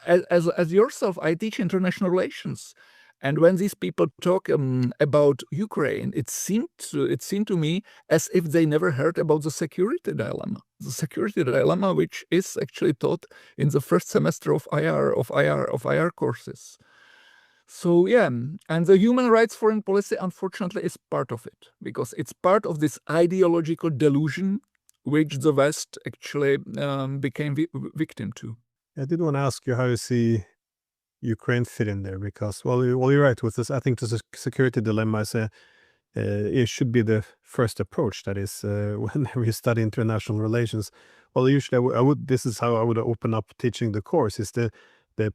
as yourself, I teach international relations, and when these people talk about Ukraine, it seemed to me as if they never heard about the security dilemma. The security dilemma, which is actually taught in the first semester of IR courses. So yeah, and the human rights foreign policy, unfortunately, is part of it, because it's part of this ideological delusion which the West actually became victim to. I did want to ask you how you see Ukraine fit in there, because, well, you're right with this. I think the security dilemma is it should be the first approach. That is, whenever you study international relations. Well, usually I would. This is how I would open up teaching the course. Is the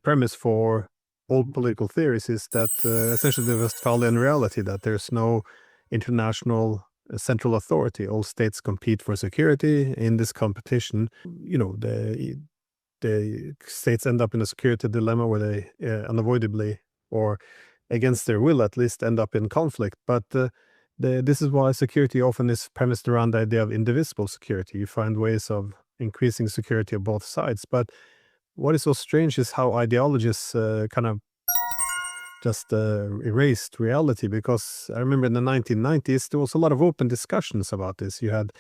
premise for all political theories is that essentially the Westphalian reality, that there's no international central authority. All states compete for security. In this competition, the states end up in a security dilemma where they unavoidably, or against their will at least, end up in conflict. But this is why security often is premised around the idea of indivisible security. You find ways of increasing security on both sides. But what is so strange is how ideologies kind of just erased reality, because I remember in the 1990s, there was a lot of open discussions about this. You had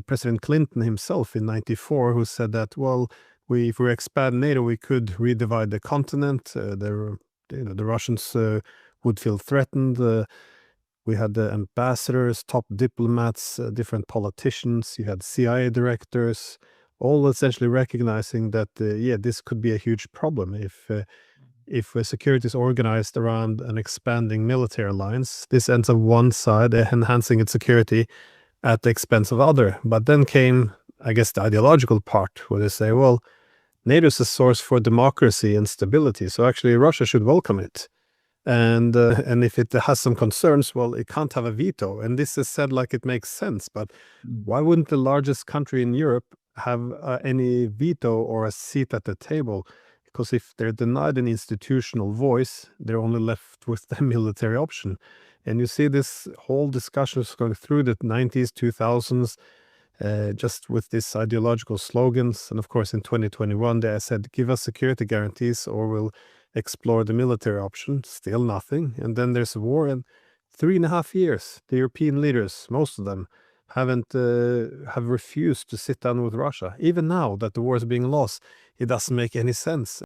President Clinton himself in 94 who said that, well, if we expand NATO, we could redivide the continent. The Russians would feel threatened. We had the ambassadors, top diplomats, different politicians. You had CIA directors, all essentially recognizing that, this could be a huge problem if security is organized around an expanding military alliance. This ends up one side enhancing its security at the expense of other. But then came, I guess, the ideological part, where they say, well, NATO is a source for democracy and stability, so actually Russia should welcome it. And if it has some concerns, well, it can't have a veto. And this is said like it makes sense, but why wouldn't the largest country in Europe have any veto or a seat at the table? Because if they're denied an institutional voice, they're only left with the military option. And you see this whole discussion is going through the 90s, 2000s, just with these ideological slogans. And of course, in 2021, they said, give us security guarantees or we'll explore the military option. Still nothing. And then there's a war, and 3.5 years, the European leaders, most of them, have refused to sit down with Russia. Even now that the war is being lost, it doesn't make any sense.